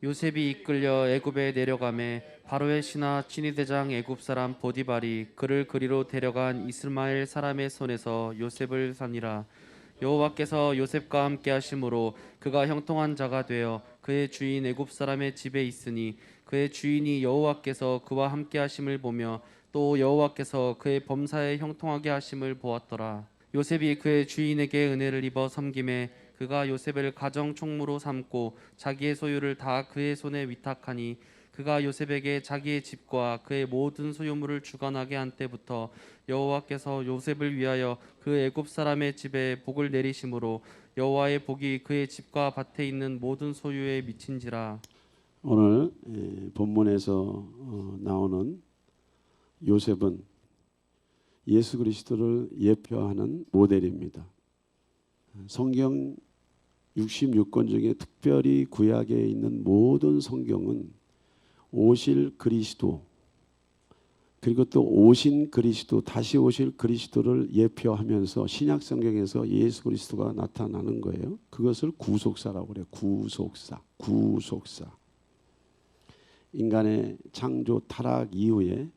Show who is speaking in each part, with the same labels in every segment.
Speaker 1: 요셉이 이끌려 애굽에 내려가매 바로의 신하 친위대장 애굽 사람 보디발이 그를 그리로 데려간 이스마엘 사람의 손에서 요셉을 산이라. 여호와께서 요셉과 함께 하심으로 그가 형통한 자가 되어 그의 주인 애굽 사람의 집에 있으니 그의 주인이 여호와께서 그와 함께 하심을 보며 또 여호와께서 그의 범사에 형통하게 하심을 보았더라. 요셉이 그의 주인에게 은혜를 입어 섬김에 그가 요셉을 가정 총무로 삼고 자기의 소유를 다 그의 손에 위탁하니 그가 요셉에게 자기의 집과 그의 모든 소유물을 주관하게 한 때부터 여호와께서 요셉을 위하여 그 애굽 사람의 집에 복을 내리심으로 여호와의 복이 그의 집과 밭에 있는 모든 소유에 미친지라.
Speaker 2: 오늘 본문에서 나오는 요셉은 예수 그리스도를 예표하는 모델입니다. 성경 66권 중에 특별히 구약에 있는 모든 성경은 오실 그리스도, 그리고 또 오신 그리스도, 다시 오실 그리스도를 예표하면서 신약 성경에서 예수 그리스도가 나타나는 거예요. 그것을 구속사라고 그래요. 구속사. 인간의 창조 타락 이후에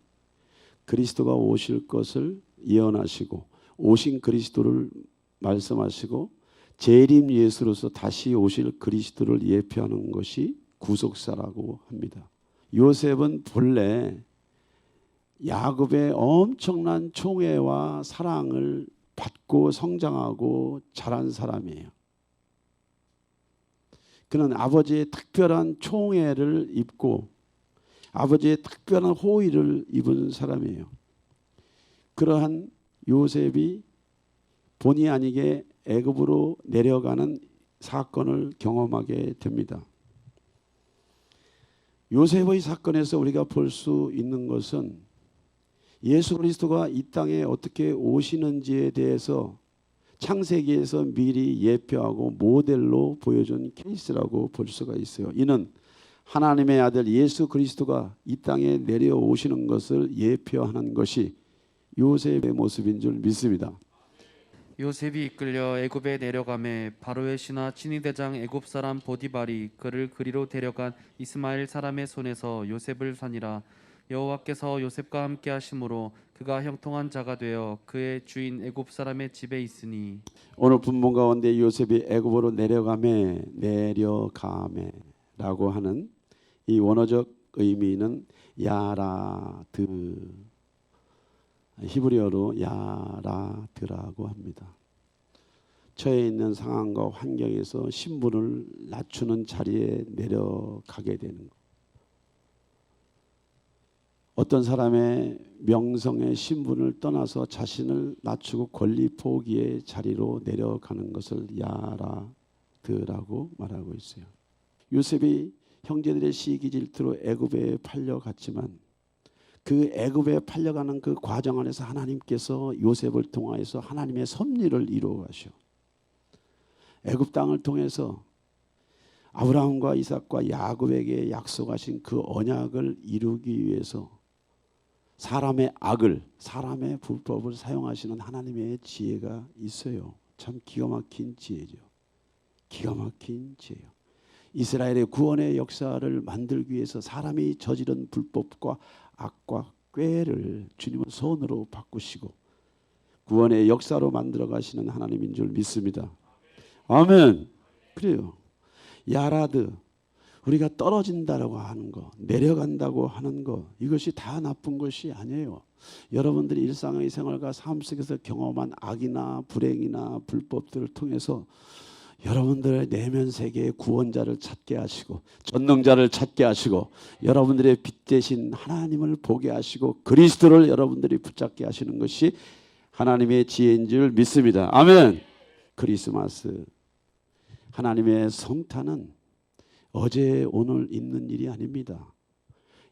Speaker 2: 그리스도가 오실 것을 예언하시고 오신 그리스도를 말씀하시고 재림 예수로서 다시 오실 그리스도를 예표하는 것이 구속사라고 합니다. 요셉은 본래 야곱의 엄청난 총애와 사랑을 받고 성장하고 자란 사람이에요. 그는 아버지의 특별한 총애를 입고 아버지의 특별한 호의를 입은 사람이에요. 그러한 요셉이 본의 아니게 애굽으로 내려가는 사건을 경험하게 됩니다. 요셉의 사건에서 우리가 볼 수 있는 것은 예수 그리스도가 이 땅에 어떻게 오시는지에 대해서 창세기에서 미리 예표하고 모델로 보여준 케이스라고 볼 수가 있어요. 이는 하나님의 아들 예수 그리스도가 이 땅에 내려오시는 것을 예표하는 것이 요셉의 모습인 줄 믿습니다.
Speaker 1: 요셉이 이끌려 애굽에 내려가매 바로의 신하 친위대장 애굽 사람 보디발이 그를 그리로 데려간 이스마엘 사람의 손에서 요셉을 산이라. 여호와께서 요셉과 함께 하심으로 그가 형통한 자가 되어 그의 주인 애굽 사람의 집에 있으니.
Speaker 2: 오늘 본문 가운데 요셉이 애굽으로 내려가매라고 하는 이 원어적 의미는 야라드, 히브리어로 야라드라고 합니다. 처해 있는 상황과 환경에서 신분을 낮추는 자리에 내려가게 되는 것. 어떤 사람의 명성의 신분을 떠나서 자신을 낮추고 권리 포기의 자리로 내려가는 것을 야라드라고 말하고 있어요. 요셉이 형제들의 시기 질투로 애굽에 팔려갔지만 그 애굽에 팔려가는 그 과정 안에서 하나님께서 요셉을 통하여서 하나님의 섭리를 이루어 가셔. 애굽 땅을 통해서 아브라함과 이삭과 야곱에게 약속하신 그 언약을 이루기 위해서 사람의 악을, 사람의 불법을 사용하시는 하나님의 지혜가 있어요. 참 기가 막힌 지혜죠. 기가 막힌 지혜요. 이스라엘의 구원의 역사를 만들기 위해서 사람이 저지른 불법과 악과 꾀를 주님은 손으로 바꾸시고 구원의 역사로 만들어 가시는 하나님인 줄 믿습니다. 아멘. 그래요. 야라드, 우리가 떨어진다라고 하는 거, 내려간다고 하는 거, 이것이 다 나쁜 것이 아니에요. 여러분들이 일상의 생활과 삶 속에서 경험한 악이나 불행이나 불법들을 통해서 여러분들의 내면 세계의 구원자를 찾게 하시고 전능자를 찾게 하시고 여러분들의 빛 대신 하나님을 보게 하시고 그리스도를 여러분들이 붙잡게 하시는 것이 하나님의 지혜인 줄 믿습니다. 아멘. 크리스마스, 하나님의 성탄은 어제 오늘 있는 일이 아닙니다.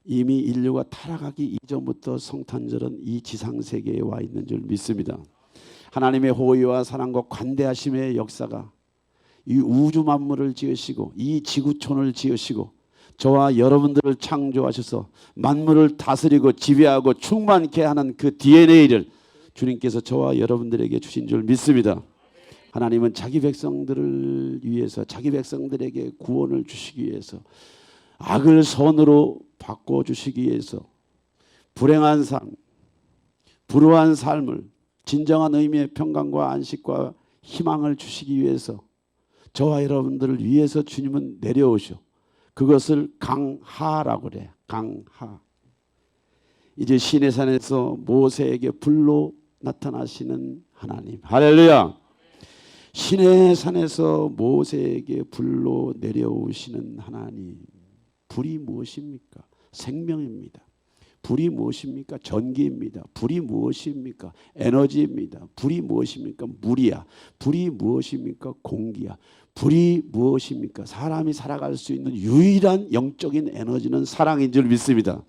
Speaker 2: 이미 인류가 타락하기 이전부터 성탄절은 이 지상세계에 와 있는 줄 믿습니다. 하나님의 호의와 사랑과 관대하심의 역사가 이 우주 만물을 지으시고 이 지구촌을 지으시고 저와 여러분들을 창조하셔서 만물을 다스리고 지배하고 충만케 하는 그 DNA를 주님께서 저와 여러분들에게 주신 줄 믿습니다. 하나님은 자기 백성들을 위해서 자기 백성들에게 구원을 주시기 위해서 악을 선으로 바꿔주시기 위해서 불행한 삶, 불우한 삶을 진정한 의미의 평강과 안식과 희망을 주시기 위해서 저와 여러분들을 위해서 주님은 내려오셔. 그것을 강하라고 그래요. 강하. 이제 시내산에서 모세에게 불로 나타나시는 하나님. 할렐루야. 시내산에서 모세에게 불로 내려오시는 하나님. 불이 무엇입니까? 생명입니다. 불이 무엇입니까? 전기입니다. 불이 무엇입니까? 에너지입니다. 불이 무엇입니까? 물이야. 불이 무엇입니까? 공기야. 불이 무엇입니까? 사람이 살아갈 수 있는 유일한 영적인 에너지는 사랑인 줄 믿습니다.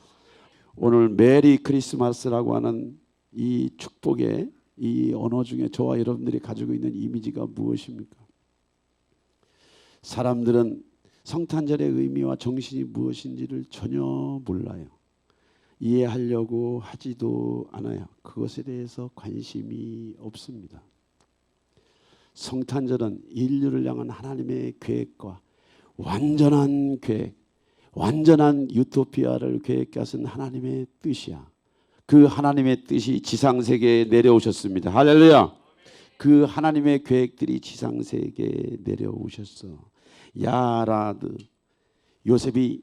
Speaker 2: 오늘 메리 크리스마스라고 하는 이 축복의 이 언어 중에 저와 여러분들이 가지고 있는 이미지가 무엇입니까? 사람들은 성탄절의 의미와 정신이 무엇인지를 전혀 몰라요. 이해하려고 하지도 않아요. 그것에 대해서 관심이 없습니다. 성탄절은 인류를 향한 하나님의 계획과 완전한 계획, 완전한 유토피아를 계획하신 하나님의 뜻이야. 그 하나님의 뜻이 지상세계에 내려오셨습니다. 할렐루야. 그 하나님의 계획들이 지상세계에 내려오셨어. 야라드, 요셉이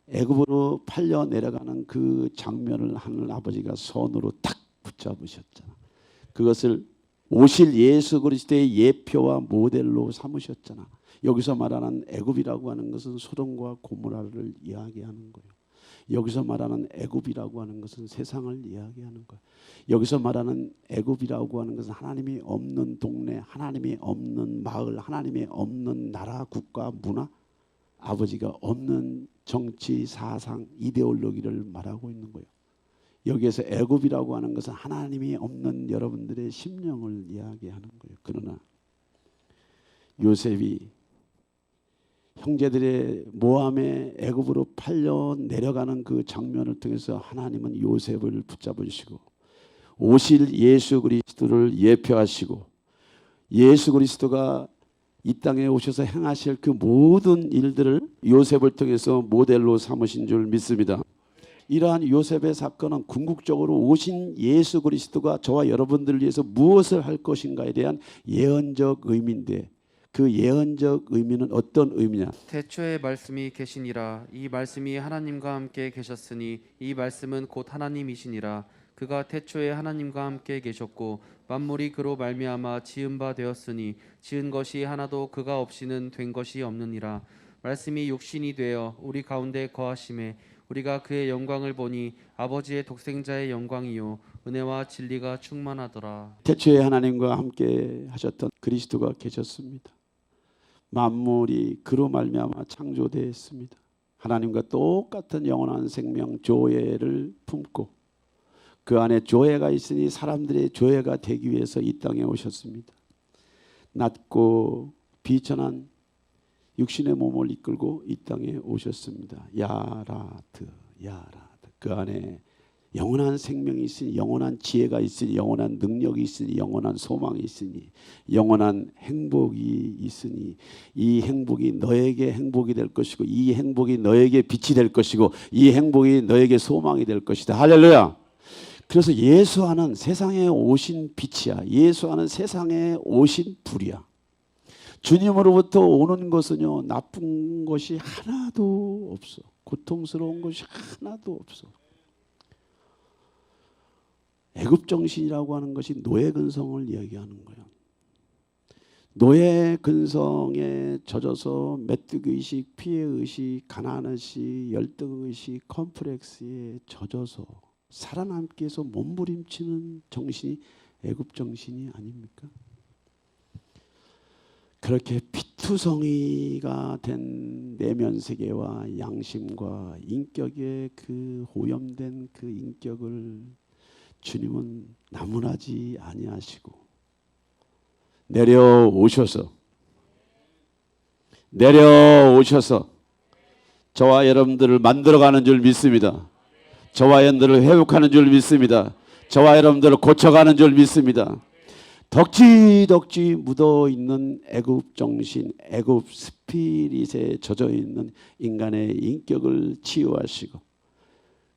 Speaker 2: 애굽으로 팔려 내려가는 그 장면을 하늘 아버지가 손으로 탁 붙잡으셨잖아. 그것을 오실 예수 그리스도의 예표와 모델로 삼으셨잖아. 여기서 말하는 애굽이라고 하는 것은 소돔과 고모라를 이야기하는 거예요. 여기서 말하는 애굽이라고 하는 것은 세상을 이야기하는 거예요. 여기서 말하는 애굽이라고 하는 것은 하나님이 없는 동네, 하나님이 없는 마을, 하나님이 없는 나라, 국가, 문화, 아버지가 없는 정치, 사상, 이데올로기를 말하고 있는 거예요. 여기에서 애굽이라고 하는 것은 하나님이 없는 여러분들의 심령을 이야기하는 거예요. 그러나 요셉이 형제들의 모함에 애굽으로 팔려 내려가는 그 장면을 통해서 하나님은 요셉을 붙잡으시고 오실 예수 그리스도를 예표하시고 예수 그리스도가 이 땅에 오셔서 행하실 그 모든 일들을 요셉을 통해서 모델로 삼으신 줄 믿습니다. 이러한 요셉의 사건은 궁극적으로 오신 예수 그리스도가 저와 여러분들을 위해서 무엇을 할 것인가에 대한 예언적 의미인데 그 예언적 의미는 어떤 의미냐?
Speaker 1: 태초에 말씀이 계시니라. 이 말씀이 하나님과 함께 계셨으니 이 말씀은 곧 하나님이시니라. 그가 태초에 하나님과 함께 계셨고 만물이 그로 말미암아 지은 바 되었으니 지은 것이 하나도 그가 없이는 된 것이 없느니라. 말씀이 육신이 되어 우리 가운데 거하심에 우리가 그의 영광을 보니 아버지의 독생자의 영광이요 은혜와 진리가 충만하더라.
Speaker 2: 태초에 하나님과 함께 하셨던 그리스도가 계셨습니다. 만물이 그로 말미암아 창조되었습니다. 하나님과 똑같은 영원한 생명 조예를 품고 그 안에 조예가 있으니 사람들의 조예가 되기 위해서 이 땅에 오셨습니다. 낮고 비천한 육신의 몸을 이끌고 이 땅에 오셨습니다. 야라드, 야라드. 그 안에 영원한 생명이 있으니 영원한 지혜가 있으니 영원한 능력이 있으니 영원한 소망이 있으니 영원한 행복이 있으니 이 행복이 너에게 행복이 될 것이고 이 행복이 너에게 빛이 될 것이고 이 행복이 너에게 소망이 될 것이다. 할렐루야. 그래서 예수 안은 세상에 오신 빛이야. 예수 안은 세상에 오신 불이야. 주님으로부터 오는 것은요 나쁜 것이 하나도 없어. 고통스러운 것이 하나도 없어. 애굽 정신이라고 하는 것이 노예 근성을 이야기하는 거예요. 노예 근성에 젖어서 메뚜기 의식, 피해 의식, 가난 의식, 열등 의식, 컴플렉스에 젖어서 살아남기 위해서 몸부림치는 정신이 애굽 정신이 아닙니까? 그렇게 피투성이가 된 내면 세계와 양심과 인격의 그 오염된 그 인격을 주님은 나무라지 아니하시고 내려오셔서 저와 여러분들을 만들어가는 줄 믿습니다. 저와 여러분들을 회복하는 줄 믿습니다. 저와 여러분들을 고쳐가는 줄 믿습니다. 덕지덕지 묻어 있는 애굽 정신, 애굽 스피릿에 젖어 있는 인간의 인격을 치유하시고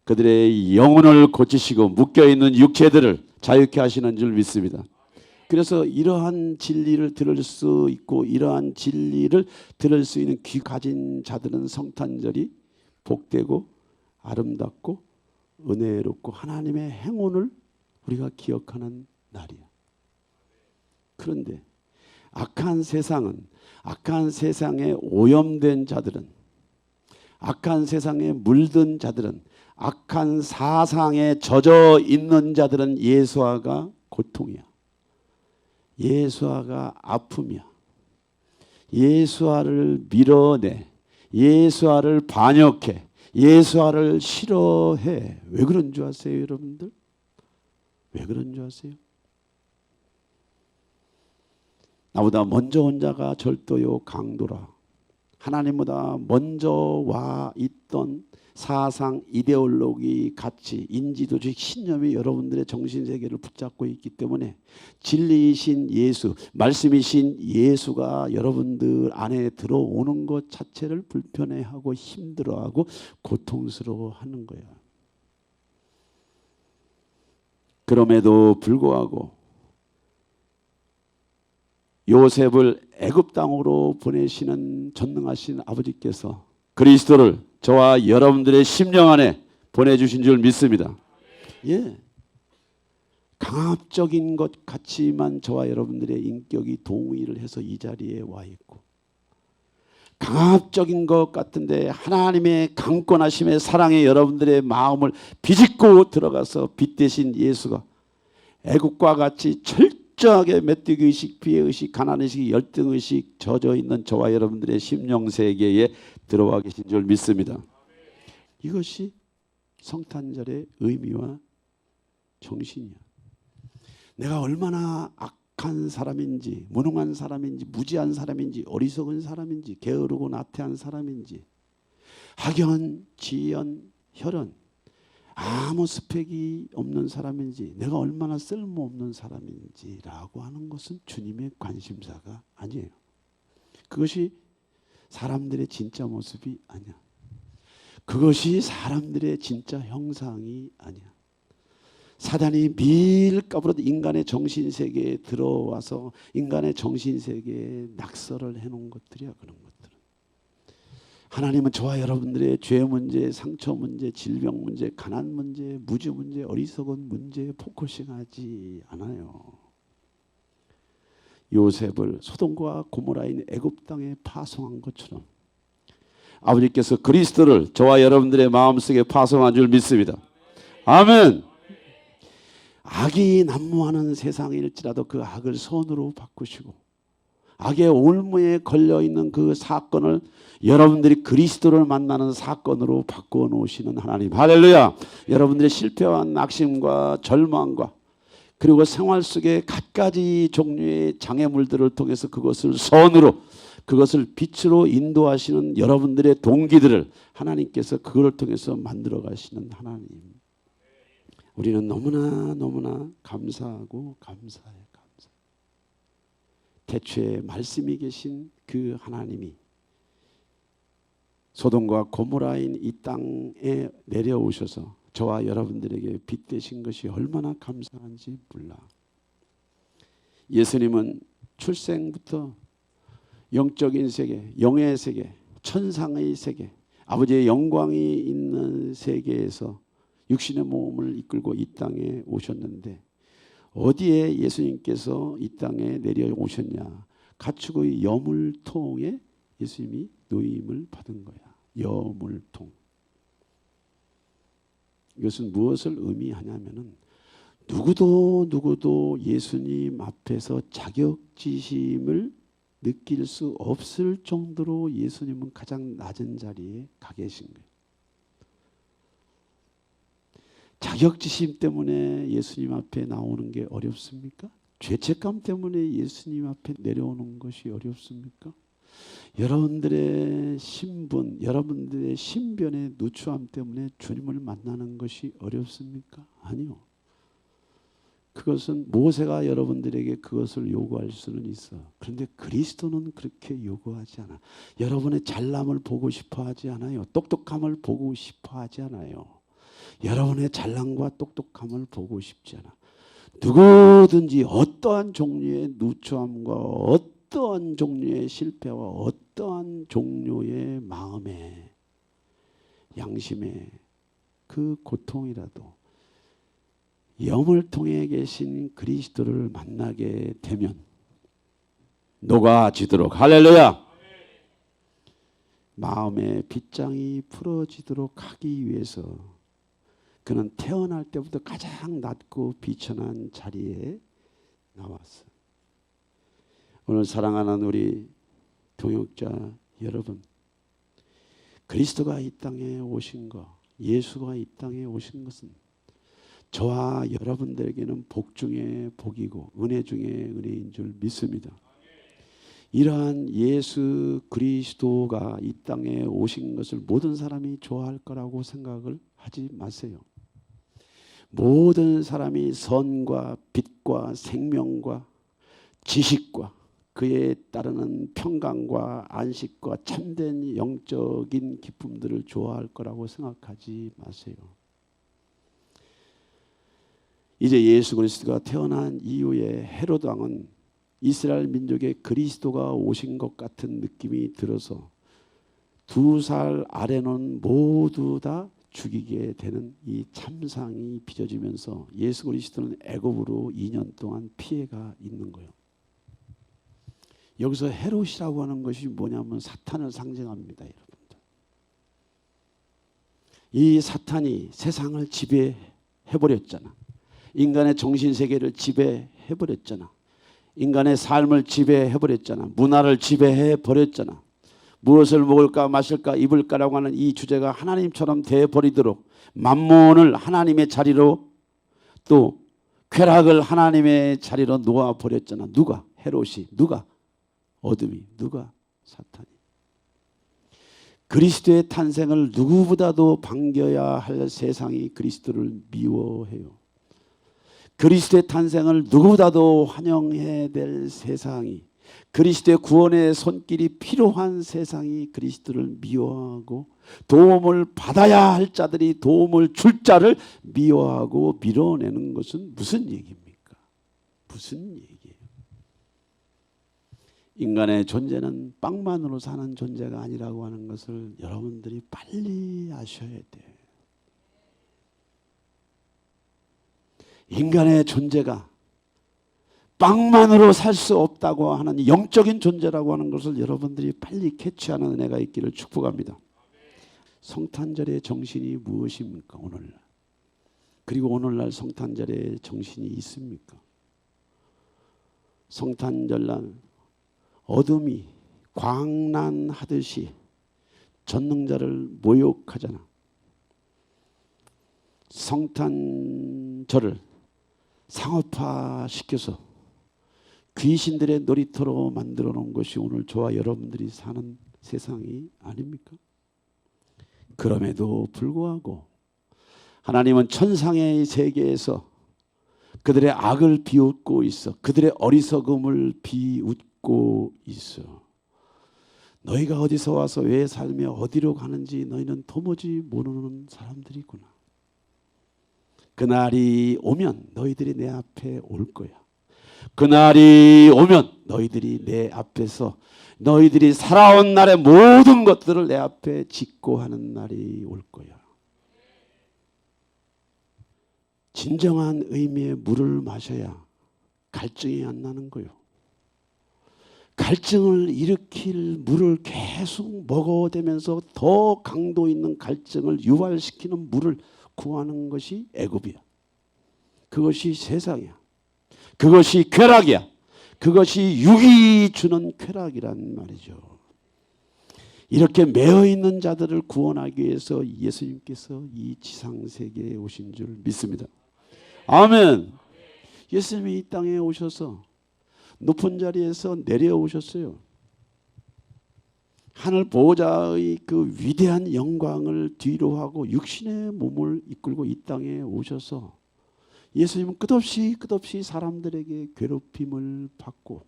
Speaker 2: 그들의 영혼을 고치시고 묶여 있는 육체들을 자유케 하시는 줄 믿습니다. 그래서 이러한 진리를 들을 수 있고 이러한 진리를 들을 수 있는 귀 가진 자들은 성탄절이 복되고 아름답고 은혜롭고 하나님의 행운을 우리가 기억하는 날이야. 그런데 악한 세상에 오염된 자들은, 악한 세상에 물든 자들은, 악한 사상에 젖어 있는 자들은 예수화가 고통이야. 예수화가 아픔이야. 예수화를 밀어내. 예수화를 반역해. 예수화를 싫어해. 왜 그런 줄 아세요, 여러분들? 왜 그런 줄 아세요? 나보다 먼저 온 자가 절도요 강도라. 하나님보다 먼저 와 있던 사상, 이데올로기, 가치, 인지도적 신념이 여러분들의 정신세계를 붙잡고 있기 때문에 진리이신 예수, 말씀이신 예수가 여러분들 안에 들어오는 것 자체를 불편해하고 힘들어하고 고통스러워하는 거야. 그럼에도 불구하고 요셉을 애굽 땅으로 보내시는 전능하신 아버지께서 그리스도를 저와 여러분들의 심령 안에 보내주신 줄 믿습니다. 예, 강압적인 것 같지만 저와 여러분들의 인격이 동의를 해서 이 자리에 와 있고, 강압적인 것 같은데 하나님의 강권하심의 사랑에 여러분들의 마음을 비집고 들어가서 빛대신 예수가 애국과 같이 철저하게 메뚜기의식, 피해의식, 가난의식, 열등의식 젖어 있는 저와 여러분들의 심령세계에 들어와 계신 줄 믿습니다. 이것이 성탄절의 의미와 정신이야. 내가 얼마나 악한 사람인지, 무능한 사람인지, 무지한 사람인지, 어리석은 사람인지, 게으르고 나태한 사람인지, 학연, 지연, 혈연, 아무 스펙이 없는 사람인지, 내가 얼마나 쓸모없는 사람인지라고 하는 것은 주님의 관심사가 아니에요. 그것이 사람들의 진짜 모습이 아니야. 그것이 사람들의 진짜 형상이 아니야. 사단이 밀가부르듯 인간의 정신세계에 들어와서 인간의 정신세계에 낙서를 해놓은 것들이야. 그런 것들은 하나님은 저와 여러분들의 죄 문제, 상처 문제, 질병 문제, 가난 문제, 무지 문제, 어리석은 문제에 포커싱하지 않아요. 요셉을 소돔과 고모라인 애굽 땅에 파송한 것처럼 아버지께서 그리스도를 저와 여러분들의 마음속에 파송한 줄 믿습니다. 아멘. 악이 난무하는 세상일지라도 그 악을 선으로 바꾸시고 악의 올무에 걸려있는 그 사건을 여러분들이 그리스도를 만나는 사건으로 바꾸어 놓으시는 하나님. 할렐루야. 여러분들의 실패와 낙심과 절망과 그리고 생활 속의 갖가지 종류의 장애물들을 통해서 그것을 선으로, 그것을 빛으로 인도하시는 여러분들의 동기들을 하나님께서 그걸 통해서 만들어 가시는 하나님. 우리는 너무나 감사하고 감사해. 태초에 말씀이 계신 그 하나님이 소돔과 고모라인 이 땅에 내려오셔서 저와 여러분들에게 빛 되신 것이 얼마나 감사한지 몰라. 예수님은 출생부터 영적인 세계, 영의 세계, 천상의 세계, 아버지의 영광이 있는 세계에서 육신의 몸을 이끌고 이 땅에 오셨는데 어디에 예수님께서 이 땅에 내려오셨냐? 가축의 여물통에 예수님이 노임을 받은 거야. 여물통. 이것은 무엇을 의미하냐면은 누구도 예수님 앞에서 자격지심을 느낄 수 없을 정도로 예수님은 가장 낮은 자리에 가 계신 거예요. 자격지심 때문에 예수님 앞에 나오는 게 어렵습니까? 죄책감 때문에 예수님 앞에 내려오는 것이 어렵습니까? 여러분들의 신분, 여러분들의 신변의 누추함 때문에 주님을 만나는 것이 어렵습니까? 아니요. 그것은 모세가 여러분들에게 그것을 요구할 수는 있어. 그런데 그리스도는 그렇게 요구하지 않아. 여러분의 잘남을 보고 싶어 하지 않아요. 똑똑함을 보고 싶어 하지 않아요. 여러분의 잘남과 똑똑함을 보고 싶지 않아. 누구든지 어떠한 종류의 누추함과 어떠한 종류의 실패와 어떠한 종류의 마음의 양심의 그 고통이라도 영을 통해 계신 그리스도를 만나게 되면 녹아지도록, 할렐루야, 마음의 빗장이 풀어지도록 하기 위해서 그는 태어날 때부터 가장 낮고 비천한 자리에 나왔어. 오늘 사랑하는 우리 동역자 여러분, 그리스도가 이 땅에 오신 것, 예수가 이 땅에 오신 것은 저와 여러분들에게는 복 중에 복이고 은혜 중에 은혜인 줄 믿습니다. 이러한 예수 그리스도가 이 땅에 오신 것을 모든 사람이 좋아할 거라고 생각을 하지 마세요. 모든 사람이 선과 빛과 생명과 지식과 그에 따르는 평강과 안식과 참된 영적인 기쁨들을 좋아할 거라고 생각하지 마세요. 이제 예수 그리스도가 태어난 이후에 헤롯 왕은 이스라엘 민족의 그리스도가 오신 것 같은 느낌이 들어서 2살 아래는 모두 다 죽이게 되는 이 참상이 빚어지면서 예수 그리스도는 애굽으로 2년 동안 피해가 있는 거예요. 여기서 헤롯이라고 하는 것이 뭐냐면 사탄을 상징합니다, 여러분들. 이 사탄이 세상을 지배해버렸잖아. 인간의 정신세계를 지배해버렸잖아. 인간의 삶을 지배해버렸잖아. 문화를 지배해버렸잖아. 무엇을 먹을까 마실까 입을까라고 하는 이 주제가 하나님처럼 돼버리도록 만몬을 하나님의 자리로 또 쾌락을 하나님의 자리로 놓아버렸잖아. 누가? 헤롯이. 누가? 어둠이. 누가? 사탄이. 그리스도의 탄생을 누구보다도 반겨야 할 세상이 그리스도를 미워해요. 그리스도의 탄생을 누구보다도 환영해야 될 세상이, 그리스도의 구원의 손길이 필요한 세상이 그리스도를 미워하고 도움을 받아야 할 자들이 도움을 줄 자를 미워하고 밀어내는 것은 무슨 얘기입니까? 무슨 얘기예요? 인간의 존재는 빵만으로 사는 존재가 아니라고 하는 것을 여러분들이 빨리 아셔야 돼요. 인간의 존재가 빵만으로 살 수 없다고 하는 영적인 존재라고 하는 것을 여러분들이 빨리 캐치하는 은혜가 있기를 축복합니다. 성탄절의 정신이 무엇입니까? 오늘날. 그리고 오늘날 성탄절의 정신이 있습니까? 성탄절날 어둠이 광란하듯이 전능자를 모욕하잖아. 성탄절을 상업화시켜서 귀신들의 놀이터로 만들어 놓은 것이 오늘 저와 여러분들이 사는 세상이 아닙니까? 그럼에도 불구하고 하나님은 천상의 세계에서 그들의 악을 비웃고 있어. 그들의 어리석음을 비웃고 있어. 너희가 어디서 와서 왜 살며 어디로 가는지 너희는 도무지 모르는 사람들이구나. 그날이 오면 너희들이 내 앞에 올 거야. 그날이 오면 너희들이 내 앞에서 너희들이 살아온 날의 모든 것들을 내 앞에 짓고 하는 날이 올 거야. 진정한 의미의 물을 마셔야 갈증이 안 나는 거요. 갈증을 일으킬 물을 계속 먹어대면서 더 강도 있는 갈증을 유발시키는 물을 구하는 것이 애굽이야. 그것이 세상이야. 그것이 쾌락이야. 그것이 육이 주는 쾌락이란 말이죠. 이렇게 매어 있는 자들을 구원하기 위해서 예수님께서 이 지상세계에 오신 줄 믿습니다. 아멘. 예수님이 이 땅에 오셔서 높은 자리에서 내려오셨어요. 하늘 보호자의 그 위대한 영광을 뒤로하고 육신의 몸을 이끌고 이 땅에 오셔서 예수님은 끝없이 사람들에게 괴롭힘을 받고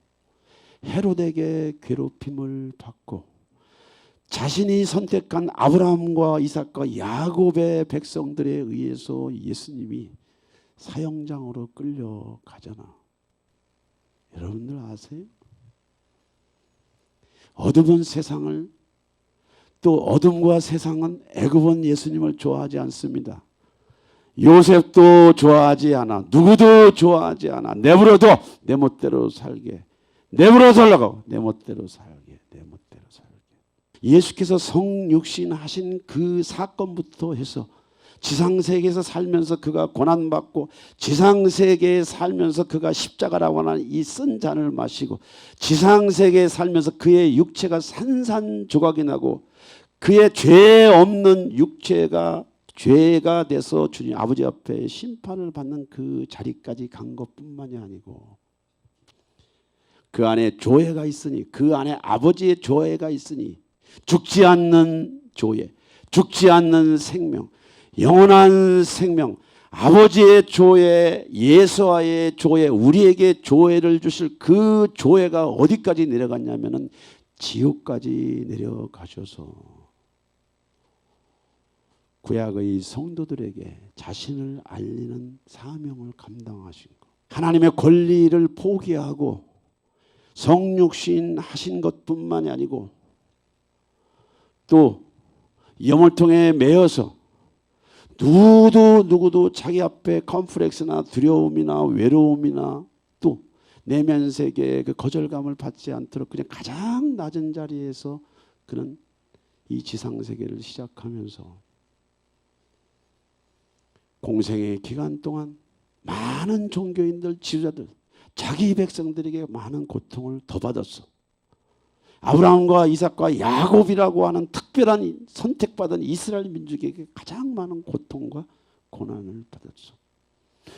Speaker 2: 헤롯에게 괴롭힘을 받고 자신이 선택한 아브라함과 이삭과 야곱의 백성들에 의해서 예수님이 사형장으로 끌려가잖아. 여러분들 아세요? 어둠은 세상을, 또 어둠과 세상은 애굽은 예수님을 좋아하지 않습니다. 요셉도 좋아하지 않아. 누구도 좋아하지 않아. 내버려둬. 내 멋대로 살게. 내버려 달라고. 내 멋대로 살게. 내 멋대로 살게. 예수께서 성육신 하신 그 사건부터 해서 지상세계에서 살면서 그가 고난받고 지상세계에 살면서 그가 십자가라고 하는 이 쓴 잔을 마시고 지상세계에 살면서 그의 육체가 산산조각이 나고 그의 죄 없는 육체가 죄가 돼서 주님 아버지 앞에 심판을 받는 그 자리까지 간 것뿐만이 아니고 그 안에 조회가 있으니 그 안에 아버지의 조회가 있으니 죽지 않는 조회, 죽지 않는 생명, 영원한 생명, 아버지의 조회, 예수와의 조회, 우리에게 조회를 주실 그 조회가 어디까지 내려갔냐면은 지옥까지 내려가셔서 구약의 성도들에게 자신을 알리는 사명을 감당하신 것. 하나님의 권리를 포기하고 성육신 하신 것뿐만이 아니고 또 염을통에 매여서 누구도 자기 앞에 컴플렉스나 두려움이나 외로움이나 또 내면 세계의 그 거절감을 받지 않도록 그냥 가장 낮은 자리에서 그는 이 지상 세계를 시작하면서 공생의 기간 동안 많은 종교인들, 지도자들, 자기 백성들에게 많은 고통을 더 받았어. 아브라함과 이삭과 야곱이라고 하는 특별한 선택받은 이스라엘 민족에게 가장 많은 고통과 고난을 받았어.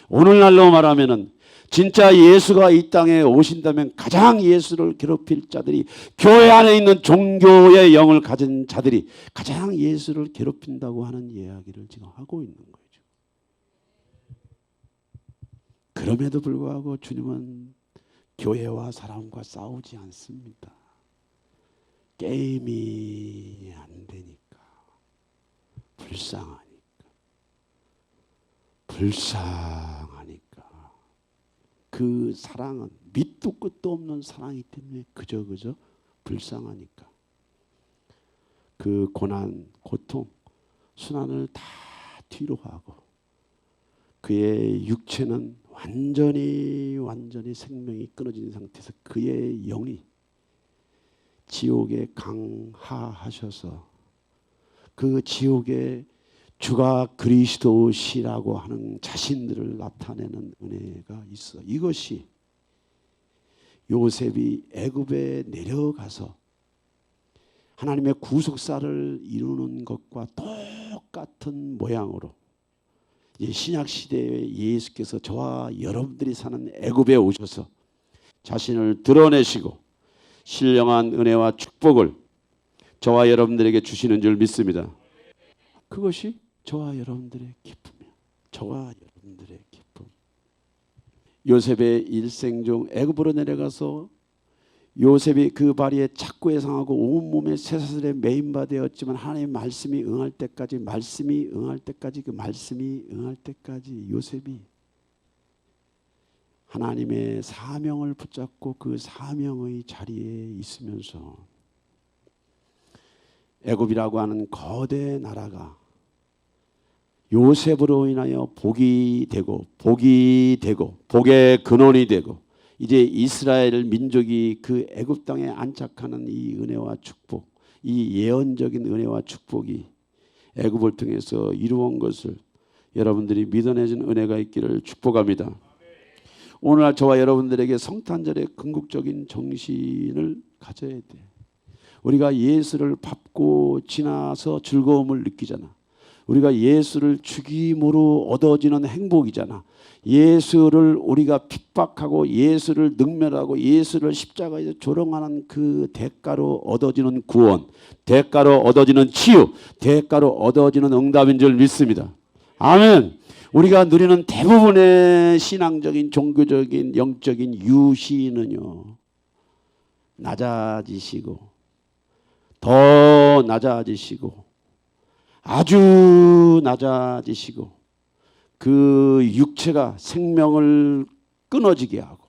Speaker 2: 오늘날로 말하면은 진짜 예수가 이 땅에 오신다면 가장 예수를 괴롭힐 자들이 교회 안에 있는 종교의 영을 가진 자들이 가장 예수를 괴롭힌다고 하는 이야기를 지금 하고 있는 거죠. 그럼에도 불구하고 주님은 교회와 사람과 싸우지 않습니다. 게임이 안 되니까, 불쌍하니까 그 사랑은 밑도 끝도 없는 사랑이기 때문에 그저 불쌍하니까 그 고난, 고통, 순환을 다 뒤로 하고 그의 육체는 완전히 생명이 끊어진 상태에서 그의 영이 지옥에 강하하셔서 그 지옥에 주가 그리스도시라고 하는 자신들을 나타내는 은혜가 있어. 이것이 요셉이 애굽에 내려가서 하나님의 구속사를 이루는 것과 똑같은 모양으로 이제 신약 시대에 예수께서 저와 여러분들이 사는 애굽에 오셔서 자신을 드러내시고 신령한 은혜와 축복을 저와 여러분들에게 주시는 줄 믿습니다. 그것이 저와 여러분들의 기쁨이야. 저와 여러분들의 기쁨. 요셉의 일생 중 애굽으로 내려가서 요셉이 그 바리에 착고에 상하고 온몸에 쇠사슬에 매인바 되었지만 하나님의 말씀이 응할 때까지 요셉이 하나님의 사명을 붙잡고 그 사명의 자리에 있으면서 애굽이라고 하는 거대 나라가 요셉으로 인하여 복이 되고 복의 근원이 되고 이제 이스라엘 민족이 그 애굽 땅에 안착하는 이 은혜와 축복, 이 예언적인 은혜와 축복이 애굽을 통해서 이루어온 것을 여러분들이 믿어내준 은혜가 있기를 축복합니다. 오늘날 저와 여러분들에게 성탄절의 궁극적인 정신을 가져야 돼. 우리가 예수를 밟고 지나서 즐거움을 느끼잖아. 우리가 예수를 죽임으로 얻어지는 행복이잖아. 예수를 우리가 핍박하고 예수를 능멸하고 예수를 십자가에서 조롱하는 그 대가로 얻어지는 구원, 대가로 얻어지는 치유, 대가로 얻어지는 응답인 줄 믿습니다. 아멘. 우리가 누리는 대부분의 신앙적인 종교적인 영적인 유희는요, 낮아지시고 더 낮아지시고 아주 낮아지시고 그 육체가 생명을 끊어지게 하고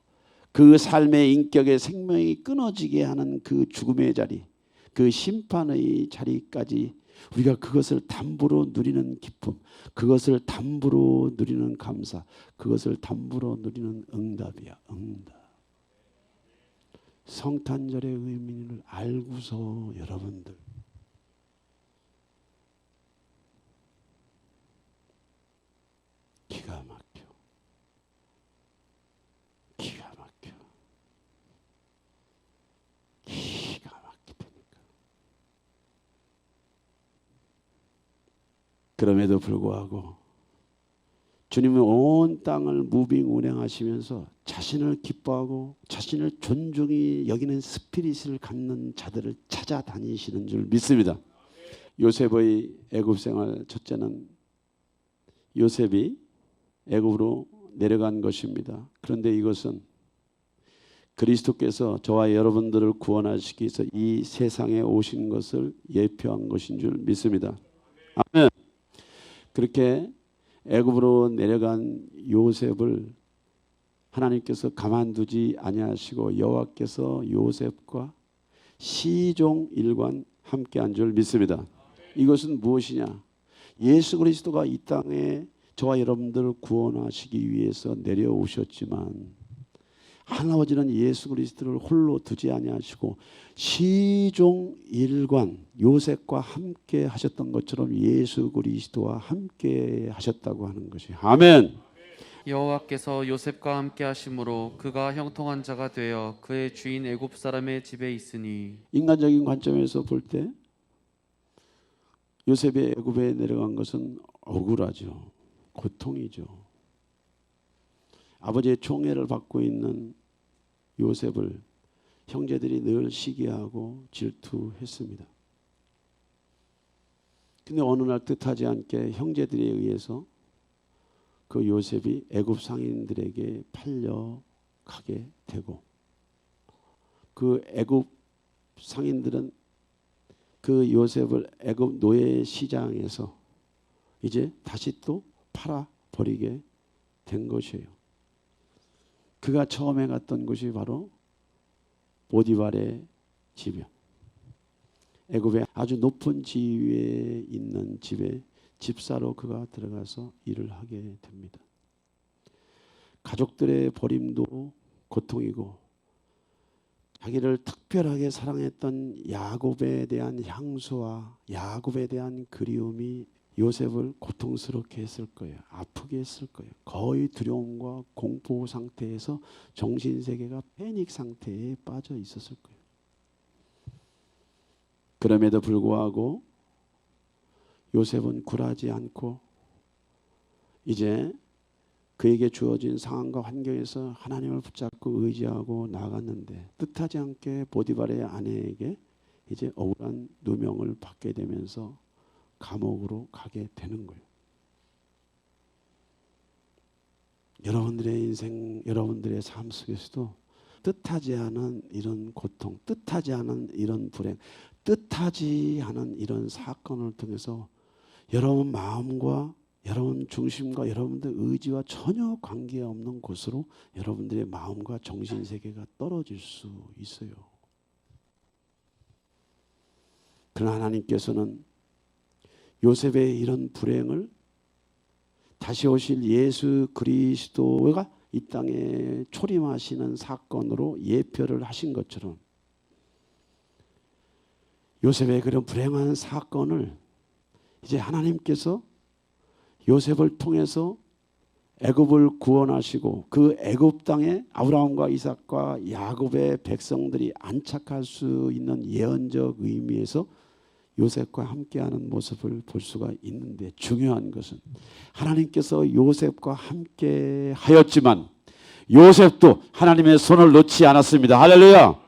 Speaker 2: 그 삶의 인격의 생명이 끊어지게 하는 그 죽음의 자리, 그 심판의 자리까지 우리가 그것을 담보로 누리는 기쁨, 그것을 담보로 누리는 감사, 그것을 담보로 누리는 응답이야. 응답. 성탄절의 의미를 알고서 여러분들 기가 막혀. 기가 막혀. 기가 막히다니까. 그럼에도 불구하고 주님은 온 땅을 무빙 운행하시면서 자신을 기뻐하고 자신을 존중히 여기는 스피릿을 갖는 자들을 찾아다니시는 줄 믿습니다. 요셉의 애굽 생활, 첫째는 요셉이 애굽으로 내려간 것입니다. 그런데 이것은 그리스도께서 저와 여러분들을 구원하시기 위해서 이 세상에 오신 것을 예표한 것인 줄 믿습니다. 아멘. 그렇게 애굽으로 내려간 요셉을 하나님께서 가만두지 아니하시고 여호와께서 요셉과 시종 일관 함께한 줄 믿습니다. 이것은 무엇이냐? 예수 그리스도가 이 땅에 저와 여러분들을 구원하시기 위해서 내려오셨지만 하나님은 예수 그리스도를 홀로 두지 아니하시고 시종 일관 요셉과 함께 하셨던 것처럼 예수 그리스도와 함께 하셨다고 하는 것이 아멘.
Speaker 1: 여호와께서 요셉과 함께 하심으로 그가 형통한 자가 되어 그의 주인 애굽 사람의 집에 있으니.
Speaker 2: 인간적인 관점에서 볼 때 요셉이 애굽에 내려간 것은 억울하죠. 고통이죠. 아버지의 총애를 받고 있는 요셉을 형제들이 늘 시기하고 질투했습니다. 근데 어느 날 뜻하지 않게 형제들에 의해서 그 요셉이 애굽 상인들에게 팔려가게 되고 그 애굽 상인들은 그 요셉을 애굽 노예 시장에서 이제 다시 또 팔아버리게 된 것이에요. 그가 처음에 갔던 곳이 바로 보디발의 집이요. 애굽의 아주 높은 지위에 있는 집에 집사로 그가 들어가서 일을 하게 됩니다. 가족들의 버림도 고통이고 자기를 특별하게 사랑했던 야곱에 대한 향수와 야곱에 대한 그리움이 요셉을 고통스럽게 했을 거예요. 아프게 했을 거예요. 거의 두려움과 공포 상태에서 정신세계가 패닉 상태에 빠져 있었을 거예요. 그럼에도 불구하고 요셉은 굴하지 않고 이제 그에게 주어진 상황과 환경에서 하나님을 붙잡고 의지하고 나아갔는데 뜻하지 않게 보디발의 아내에게 이제 억울한 누명을 받게 되면서 감옥으로 가게 되는 거예요. 여러분들의 인생, 여러분들의 삶 속에서도 뜻하지 않은 이런 고통, 뜻하지 않은 이런 불행, 뜻하지 않은 이런 사건을 통해서 여러분 마음과 여러분 중심과 여러분들 의지와 전혀 관계없는 곳으로 여러분들의 마음과 정신세계가 떨어질 수 있어요. 그러나 하나님께서는 요셉의 이런 불행을 다시 오실 예수 그리스도가 이 땅에 초림하시는 사건으로 예표를 하신 것처럼 요셉의 그런 불행한 사건을 이제 하나님께서 요셉을 통해서 애굽을 구원하시고 그 애굽 땅에 아브라함과 이삭과 야곱의 백성들이 안착할 수 있는 예언적 의미에서 요셉과 함께하는 모습을 볼 수가 있는데 중요한 것은 하나님께서 요셉과 함께 하였지만 요셉도 하나님의 손을 놓지 않았습니다. 할렐루야.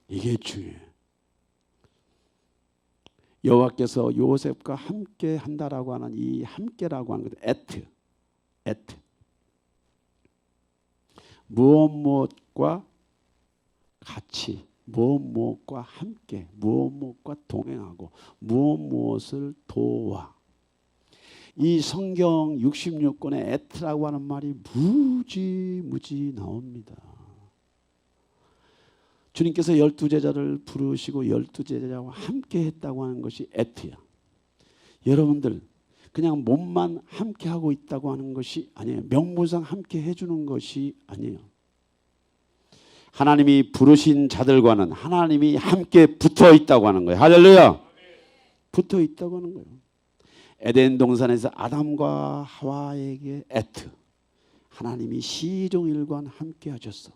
Speaker 2: 이게 중요해요. 여호와께서 요셉과 함께 한다라고 하는 이 함께라고 하는 것, 에트. 무엇과 같이, 무엇과 함께, 무엇과 동행하고, 무엇을 도와. 이 성경 66권의 에트라고 하는 말이 무지 나옵니다. 주님께서 12제자를 부르시고 12제자와 함께 했다고 하는 것이 에트야. 여러분들 그냥 몸만 함께 하고 있다고 하는 것이 아니에요. 명분상 함께 해주는 것이 아니에요. 하나님이 부르신 자들과는 하나님이 함께 붙어 있다고 하는 거예요. 할렐루야. 붙어 있다고 하는 거예요. 에덴 동산에서 아담과 하와에게 에트, 하나님이 시종일관 함께 하셨어.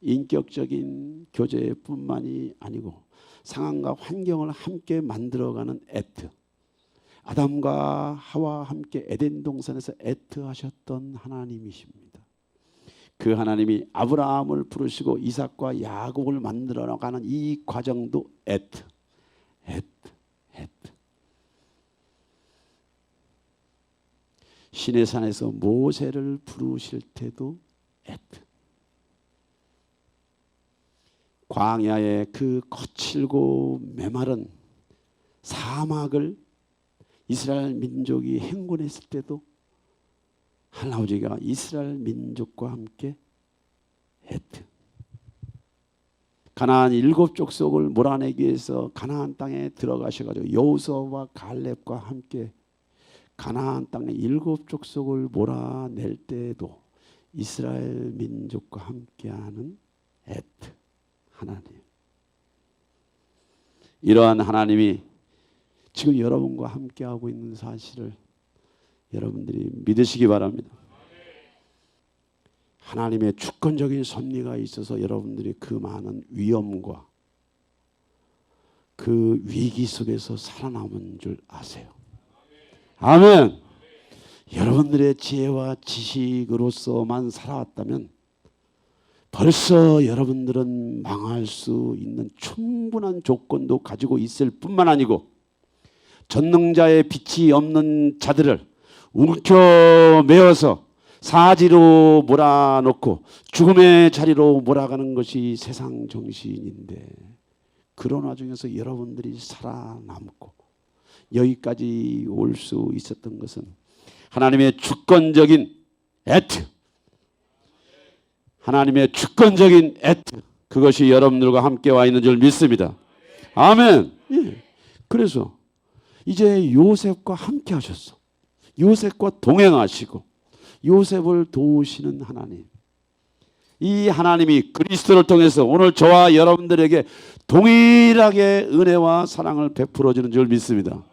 Speaker 2: 인격적인 교제뿐만이 아니고 상황과 환경을 함께 만들어가는 에트. 아담과 하와와 함께 에덴 동산에서 애트하셨던 하나님이십니다. 그 하나님이 아브라함을 부르시고 이삭과 야곱을 만들어 나가는 이 과정도 에트. 시내산에서 모세를 부르실 때도 에트. 광야의 그 거칠고 메마른 사막을 이스라엘 민족이 행군했을 때도 하나님가 이스라엘 민족과 함께 에트. 가나안 7족속을 몰아내기 위해서 가나안 땅에 들어가셔가지고 여호수아와 갈렙과 함께 가나안 땅의 7족속을 몰아낼 때에도 이스라엘 민족과 함께하는 에트, 하나님. 이러한 하나님이 지금 여러분과 함께하고 있는 사실을 여러분들이 믿으시기 바랍니다. 하나님의 주권적인 섭리가 있어서 여러분들이 그 많은 위험과 그 위기 속에서 살아남은 줄 아세요. 아멘. 여러분들의 지혜와 지식으로서만 살아왔다면 벌써 여러분들은 망할 수 있는 충분한 조건도 가지고 있을 뿐만 아니고 전능자의 빛이 없는 자들을 움켜매어서 사지로 몰아넣고 죽음의 자리로 몰아가는 것이 세상 정신인데, 그런 와중에서 여러분들이 살아남고 여기까지 올 수 있었던 것은 하나님의 주권적인 애트, 하나님의 주권적인 애트, 그것이 여러분들과 함께 와 있는 줄 믿습니다. 아멘. 예. 그래서 이제 요셉과 함께 하셨어. 요셉과 동행하시고 요셉을 도우시는 하나님. 이 하나님이 그리스도를 통해서 오늘 저와 여러분들에게 동일하게 은혜와 사랑을 베풀어 주는 줄 믿습니다.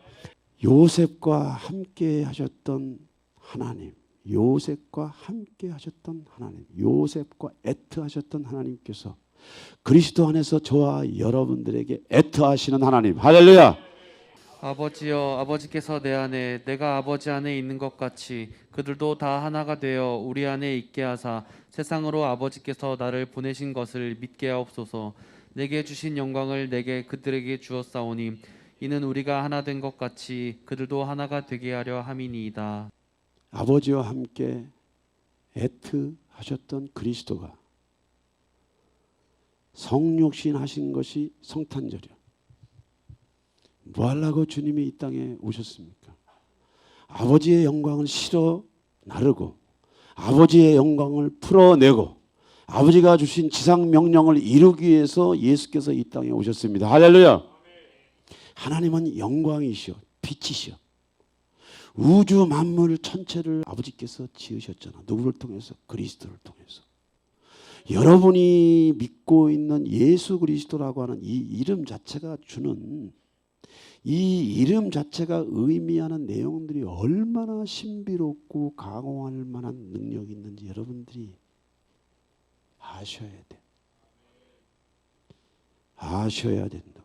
Speaker 2: 요셉과 함께 하셨던 하나님, 요셉과 함께 하셨던 하나님, 요셉과 애트하셨던 하나님께서 그리스도 안에서 저와 여러분들에게 애트하시는 하나님. 할렐루야.
Speaker 1: 아버지여, 아버지께서 내 안에 내가 아버지 안에 있는 것 같이 그들도 다 하나가 되어 우리 안에 있게 하사 세상으로 아버지께서 나를 보내신 것을 믿게 하옵소서. 내게 주신 영광을 내게 그들에게 주었사오니 이는 우리가 하나 된 것 같이 그들도 하나가 되게 하려 함이니이다.
Speaker 2: 아버지와 함께 애트하셨던 그리스도가 성육신 하신 것이 성탄절이야. 뭐 하려고 주님이 이 땅에 오셨습니까? 아버지의 영광을 실어 나르고 아버지의 영광을 풀어내고 아버지가 주신 지상 명령을 이루기 위해서 예수께서 이 땅에 오셨습니다. 할렐루야. 하나님은 영광이시오, 빛이시오. 우주 만물 전체를 아버지께서 지으셨잖아. 누구를 통해서? 그리스도를 통해서. 여러분이 믿고 있는 예수 그리스도라고 하는 이 이름 자체가 주는, 이 이름 자체가 의미하는 내용들이 얼마나 신비롭고 강화할 만한 능력이 있는지 여러분들이 아셔야 돼. 아셔야 된다.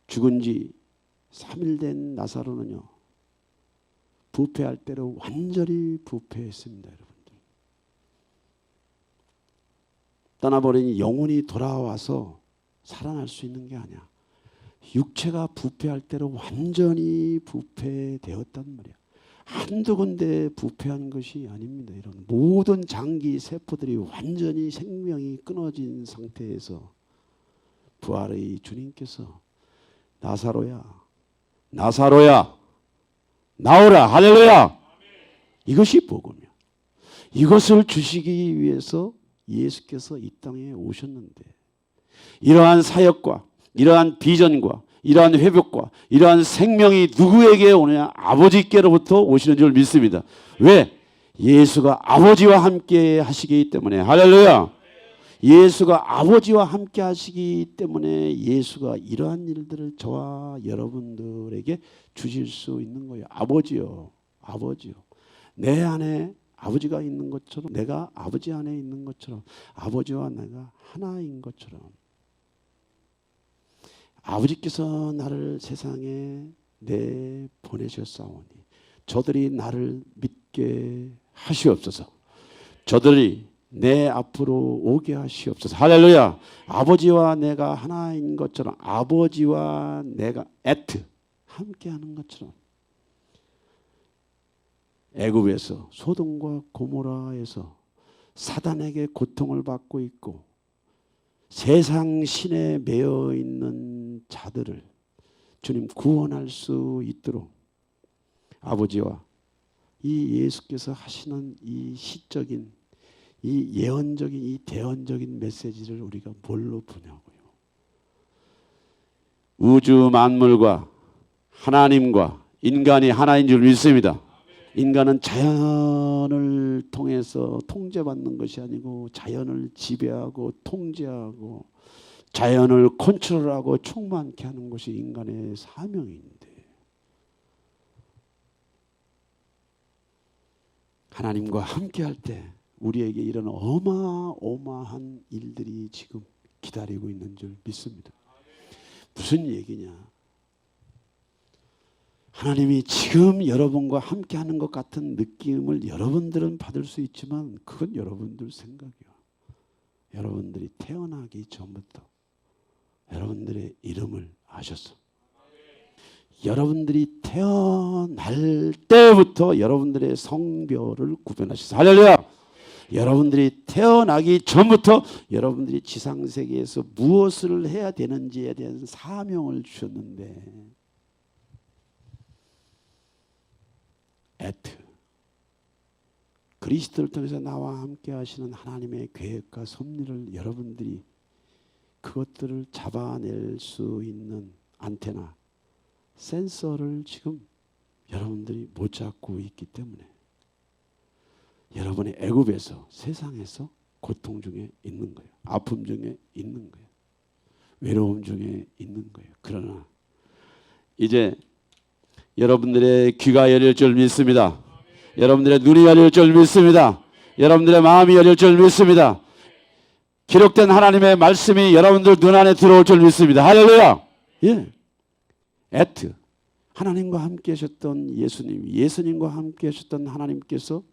Speaker 2: 죽은 지 3일 된 나사로는요, 부패할 때로 완전히 부패했습니다. 여러분들. 떠나버린 영혼이 돌아와서 살아날 수 있는 게 아니야. 육체가 부패할 때로 완전히 부패되었단 말이야. 한두 군데 부패한 것이 아닙니다. 이런 모든 장기 세포들이 완전히 생명이 끊어진 상태에서 부활의 주님께서 나사로야, 나사로야, 나오라, 할렐루야. 이것이 복음이야. 이것을 주시기 위해서 예수께서 이 땅에 오셨는데, 이러한 사역과 이러한 비전과 이러한 회복과 이러한 생명이 누구에게 오느냐? 아버지께로부터 오시는 줄 믿습니다. 왜? 예수가 아버지와 함께 하시기 때문에. 할렐루야. 예수가 아버지와 함께 하시기 때문에 예수가 이러한 일들을 저와 여러분들에게 주실 수 있는 거예요. 아버지요, 아버지요. 내 안에 아버지가 있는 것처럼, 내가 아버지 안에 있는 것처럼, 아버지와 내가 하나인 것처럼, 아버지께서 나를 세상에 내보내셨사오니 저들이 나를 믿게 하시옵소서. 저들이 내 앞으로 오게 하시옵소서. 할렐루야. 아버지와 내가 하나인 것처럼, 아버지와 내가 함께하는 것처럼, 애굽에서 소돔과 고모라에서 사단에게 고통을 받고 있고 세상 신에 매여 있는 자들을 주님 구원할 수 있도록 아버지와 이 예수께서 하시는 이 시적인, 이 예언적인, 이 대언적인 메시지를 우리가 뭘로 보냐고요. 우주 만물과 하나님과 인간이 하나인 줄 믿습니다. 인간은 자연을 통해서 통제받는 것이 아니고 자연을 지배하고 통제하고 자연을 컨트롤하고 충만케 하는 것이 인간의 사명인데, 하나님과 함께할 때 우리에게 이런 어마어마한 일들이 지금 기다리고 있는 줄 믿습니다. 무슨 얘기냐? 하나님이 지금 여러분과 함께하는 것 같은 느낌을 여러분들은 받을 수 있지만 그건 여러분들 생각이요. 여러분들이 태어나기 전부터 여러분들의 이름을 아셨어. 여러분들이 태어날 때부터 여러분들의 성별을 구별하셨어. 할렐루야. 여러분들이 태어나기 전부터 여러분들이 지상세계에서 무엇을 해야 되는지에 대한 사명을 주셨는데, 그리스도를 통해서 나와 함께 하시는 하나님의 계획과 섭리를 여러분들이 그것들을 잡아낼 수 있는 안테나, 센서를 지금 여러분들이 못 잡고 있기 때문에 여러분의 애굽에서, 세상에서 고통 중에 있는 거예요. 아픔 중에 있는 거예요. 외로움 중에 있는 거예요. 그러나 이제 여러분들의 귀가 열릴 줄 믿습니다. 여러분들의 눈이 열릴 줄 믿습니다. 여러분들의 마음이 열릴 줄 믿습니다. 기록된 하나님의 말씀이 여러분들 눈 안에 들어올 줄 믿습니다. 할렐루야. 예. 하나님과 함께 하셨던 예수님, 예수님과 함께 하셨던 하나님께서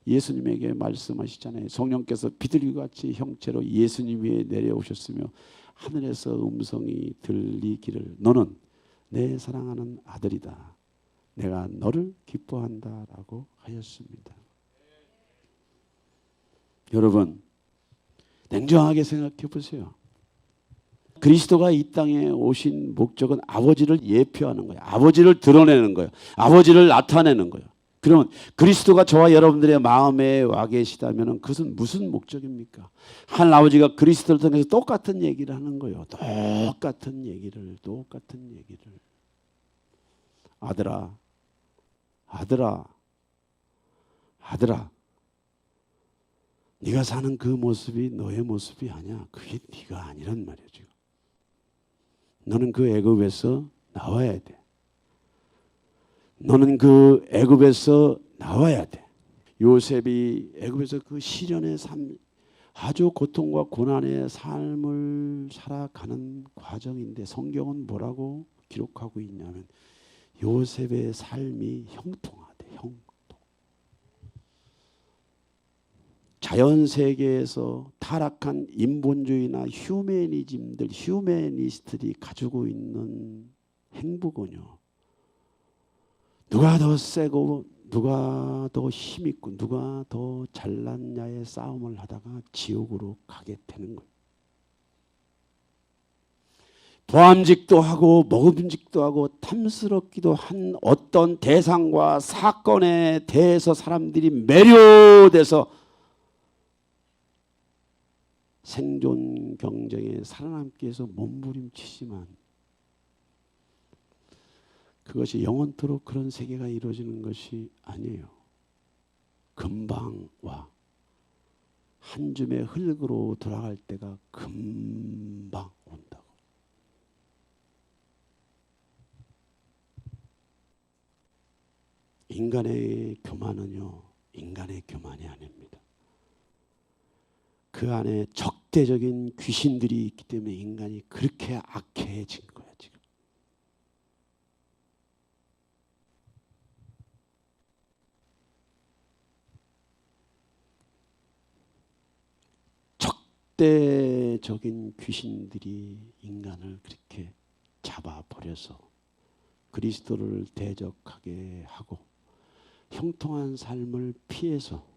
Speaker 2: 예수님에게 말씀하시잖아요. 성령께서 비둘기같이 형체로 예수님 위에 내려오셨으며 하늘에서 음성이 들리기를 너는 내 사랑하는 아들이다. 내가 너를 기뻐한다라고 하였습니다. 여러분, 냉정하게 생각해 보세요. 그리스도가 이 땅에 오신 목적은 아버지를 예표하는 거예요. 아버지를 드러내는 거예요. 아버지를 나타내는 거예요. 그러면 그리스도가 저와 여러분들의 마음에 와 계시다면 그것은 무슨 목적입니까? 하나님 아버지가 그리스도를 통해서 똑같은 얘기를 하는 거예요. 똑같은 얘기를. 아들아, 아들아, 아들아. 네가 사는 그 모습이 너의 모습이 아니야. 그게 네가 아니란 말이야 지금. 너는 그 애굽에서 나와야 돼. 너는 그 애굽에서 나와야 돼. 요셉이 애굽에서 그 시련의 삶, 아주 고통과 고난의 삶을 살아가는 과정인데 성경은 뭐라고 기록하고 있냐면 요셉의 삶이 형통하대. 형통. 자연 세계에서 타락한 인본주의나 휴머니즘들, 휴머니스트들이 가지고 있는 행보군요. 누가 더 세고 누가 더 힘있고 누가 더 잘났냐의 싸움을 하다가 지옥으로 가게 되는 거예요. 보암직도 하고 먹음직도 하고 탐스럽기도 한 어떤 대상과 사건에 대해서 사람들이 매료돼서 생존 경쟁에 살아남기 위해서 몸부림치지만 그것이 영원토록 그런 세계가 이루어지는 것이 아니에요. 금방 와. 한 줌의 흙으로 돌아갈 때가 금방 온다고. 인간의 교만은요, 인간의 교만이 아닙니다. 그 안에 적대적인 귀신들이 있기 때문에 인간이 그렇게 악해진 거야 지금. 적대적인 귀신들이 인간을 그렇게 잡아버려서 그리스도를 대적하게 하고 형통한 삶을 피해서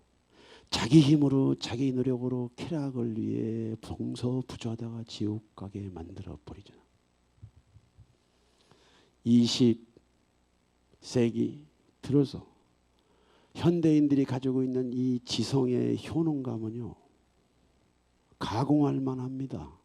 Speaker 2: 자기 힘으로 자기 노력으로 쾌락을 위해 동서부조하다가 지옥 가게 만들어 버리잖아. 20세기 들어서 현대인들이 가지고 있는 이 지성의 효능감은요, 가공할 만합니다.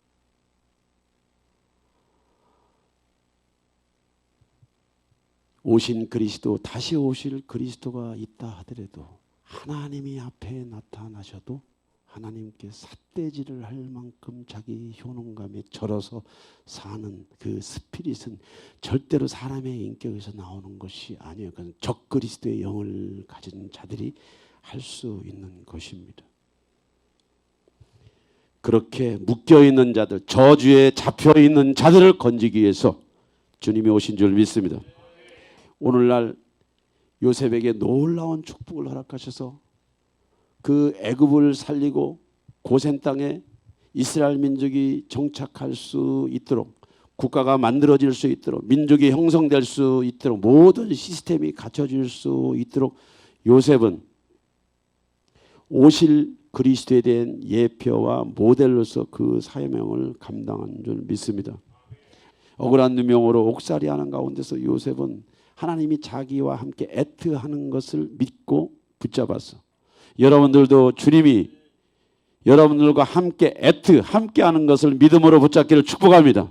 Speaker 2: 오신 그리스도, 다시 오실 그리스도가 있다 하더라도 하나님이 앞에 나타나셔도 하나님께 삿대질을 할 만큼 자기 효능감에 절어서 사는 그 스피릿은 절대로 사람의 인격에서 나오는 것이 아니에요. 그건 적그리스도의 영을 가진 자들이 할 수 있는 것입니다. 그렇게 묶여있는 자들, 저주에 잡혀있는 자들을 건지기 위해서 주님이 오신 줄 믿습니다. 오늘날 요셉에게 놀라운 축복을 허락하셔서 그 애굽을 살리고 고센 땅에 이스라엘 민족이 정착할 수 있도록, 국가가 만들어질 수 있도록, 민족이 형성될 수 있도록, 모든 시스템이 갖춰질 수 있도록 요셉은 오실 그리스도에 대한 예표와 모델로서 그 사명을 감당한 줄 믿습니다. 억울한 누명으로 옥살이하는 가운데서 요셉은 하나님이 자기와 함께 애트하는 것을 믿고 붙잡았어. 여러분들도 주님이 여러분들과 함께 함께하는 것을 믿음으로 붙잡기를 축복합니다.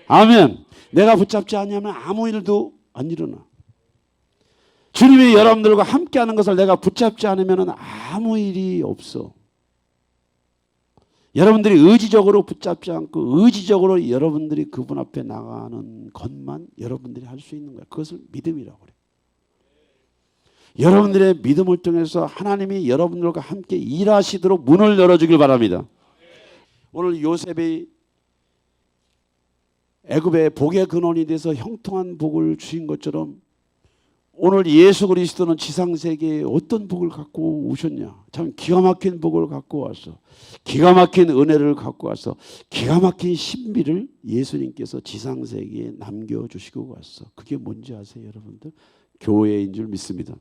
Speaker 2: 아멘. 내가 붙잡지 않으면 아무 일도 안 일어나. 주님이 여러분들과 함께하는 것을 내가 붙잡지 않으면 아무 일이 없어. 여러분들이 의지적으로 붙잡지 않고 의지적으로 여러분들이 그분 앞에 나가는 것만 여러분들이 할 수 있는 거야. 그것을 믿음이라고 그래. 여러분들의 믿음을 통해서 하나님이 여러분들과 함께 일하시도록 문을 열어주길 바랍니다. 오늘 요셉이 애굽의 복의 근원이 돼서 형통한 복을 주신 것처럼 오늘 예수 그리스도는 지상세계에 어떤 복을 갖고 오셨냐. 참 기가 막힌 복을 갖고 왔어. 기가 막힌 은혜를 갖고 와서 기가 막힌 신비를 예수님께서 지상세계에 남겨주시고 왔어. 그게 뭔지 아세요 여러분들? 교회인 줄 믿습니다.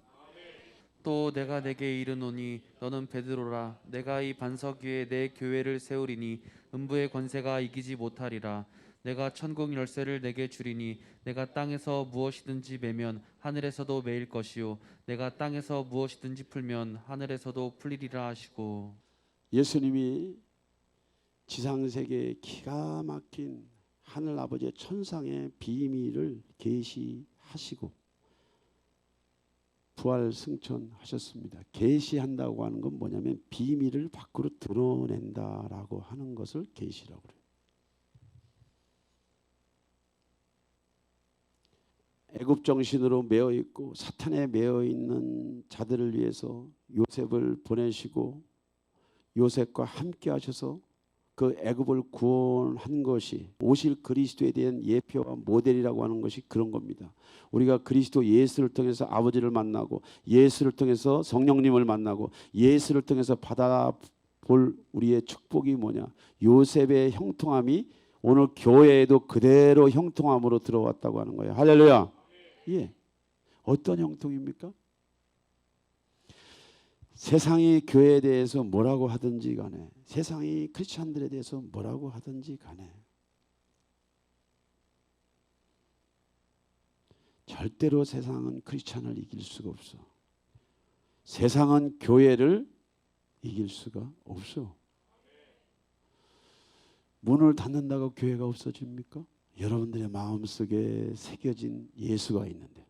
Speaker 1: 또 내가 내게 이르노니 너는 베드로라. 내가 이 반석 위에 내 교회를 세우리니 음부의 권세가 이기지 못하리라. 내가 천국 열쇠를 내게 주리니 내가 땅에서 무엇이든지 매면 하늘에서도 매일 것이요 내가 땅에서 무엇이든지 풀면 하늘에서도 풀리리라 하시고.
Speaker 2: 예수님이 지상세계에 기가 막힌 하늘 아버지의 천상의 비밀을 계시하시고 부활 승천하셨습니다. 계시한다고 하는 건 뭐냐면 비밀을 밖으로 드러낸다라고 하는 것을 계시라고 그래요. 애굽 정신으로 매어 있고 사탄에 매어 있는 자들을 위해서 요셉을 보내시고 요셉과 함께 하셔서 그 애굽을 구원한 것이 오실 그리스도에 대한 예표와 모델이라고 하는 것이 그런 겁니다. 우리가 그리스도 예수를 통해서 아버지를 만나고 예수를 통해서 성령님을 만나고 예수를 통해서 볼 우리의 축복이 뭐냐? 요셉의 형통함이 오늘 교회에도 그대로 형통함으로 들어왔다고 하는 거예요. 할렐루야. 예. 어떤 형통입니까? 세상이 교회에 대해서 뭐라고 하든지 간에, 세상이 크리스찬들에 대해서 뭐라고 하든지 간에 절대로 세상은 크리스찬을 이길 수가 없어. 세상은 교회를 이길 수가 없어. 문을 닫는다고 교회가 없어집니까? 여러분들의 마음속에 새겨진 예수가 있는데,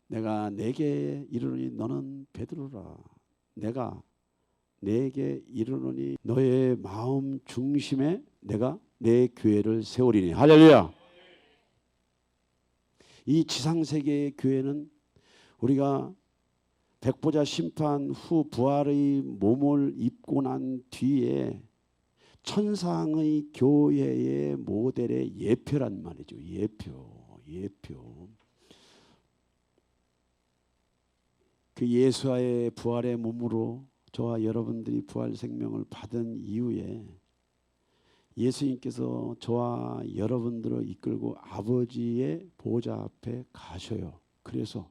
Speaker 2: 내가 내게 이르노니 너는 베드로라. 내가 내게 이르노니 너의 마음 중심에 내가 내 교회를 세우리니. 할렐루야. 이 지상세계의 교회는 우리가 백보자 심판 후 부활의 몸을 입고 난 뒤에 천상의 교회의 모델의 예표란 말이죠. 예표. 그 예수와의 부활의 몸으로 저와 여러분들이 부활 생명을 받은 이후에 예수님께서 저와 여러분들을 이끌고 아버지의 보좌 앞에 가셔요. 그래서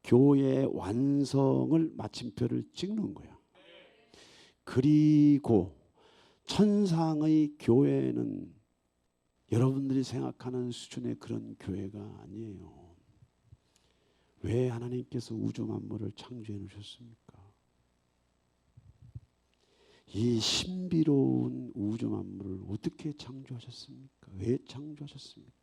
Speaker 2: 교회의 완성을 마침표를 찍는 거야. 그리고 천상의 교회는 여러분들이 생각하는 수준의 그런 교회가 아니에요. 왜 하나님께서 우주 만물을 창조해 놓으셨습니까? 이 신비로운 우주 만물을 어떻게 창조하셨습니까? 왜 창조하셨습니까?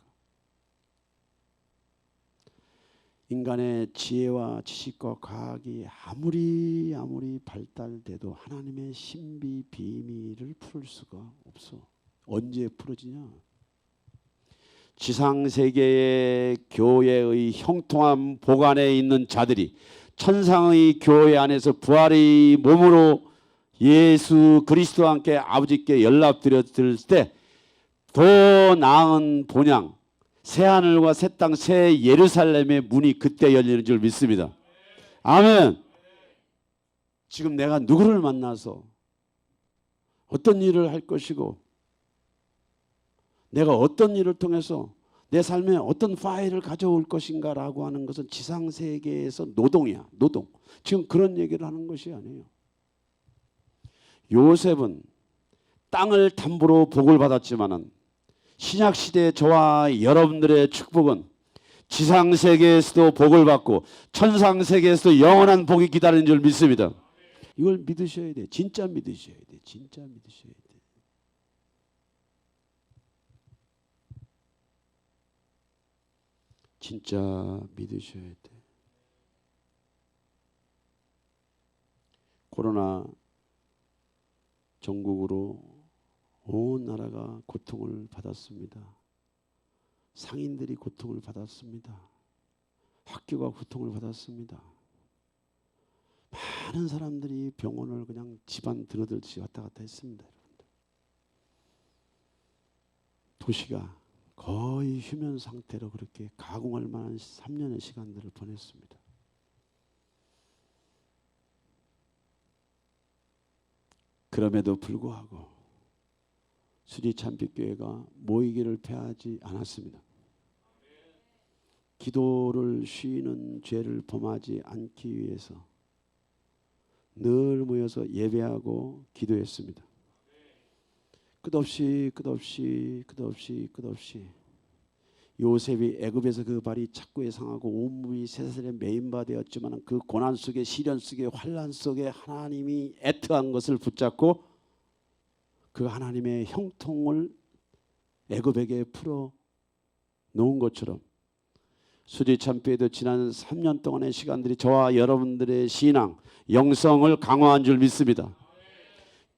Speaker 2: 인간의 지혜와 지식과 과학이 아무리 발달돼도 하나님의 신비 비밀을 풀 수가 없어. 언제 풀어지냐? 지상세계의 교회의 형통함 보관에 있는 자들이 천상의 교회 안에서 부활의 몸으로 예수 그리스도와 함께 아버지께 연락드렸을 때 더 나은 본향, 새하늘과 새 땅, 새 예루살렘의 문이 그때 열리는 줄 믿습니다. 아멘. 지금 내가 누구를 만나서 어떤 일을 할 것이고 내가 어떤 일을 통해서 내 삶에 어떤 파일을 가져올 것인가라고 하는 것은 지상세계에서 노동이야. 노동. 지금 그런 얘기를 하는 것이 아니에요. 요셉은 땅을 담보로 복을 받았지만은 신약시대의 저와 여러분들의 축복은 지상세계에서도 복을 받고 천상세계에서도 영원한 복이 기다리는 줄 믿습니다. 이걸 믿으셔야 돼. 진짜 믿으셔야 돼. 진짜 믿으셔야 돼. 진짜 믿으셔야 돼. 코로나 전국으로 온 나라가 고통을 받았습니다. 상인들이 고통을 받았습니다. 학교가 고통을 받았습니다. 많은 사람들이 병원을 그냥 집안 드나들듯이 왔다 갔다 했습니다. 여러분들. 도시가 거의 휴면 상태로 그렇게 가공할 만한 3년의 시간들을 보냈습니다. 그럼에도 불구하고 수리참빛교회가 모이기를 패하지 않았습니다. 기도를 쉬는 죄를 범하지 않기 위해서 늘 모여서 예배하고 기도했습니다. 끝없이 요셉이 애굽에서 그 발이 착고에 상하고 온몸이 쇠사슬에 매인바 되었지만 그 고난 속에 시련 속에 환난 속에 하나님이 애트한 것을 붙잡고 그 하나님의 형통을 애굽에게 풀어 놓은 것처럼 수리참배에도 지난 3년 동안의 시간들이 저와 여러분들의 신앙, 영성을 강화한 줄 믿습니다.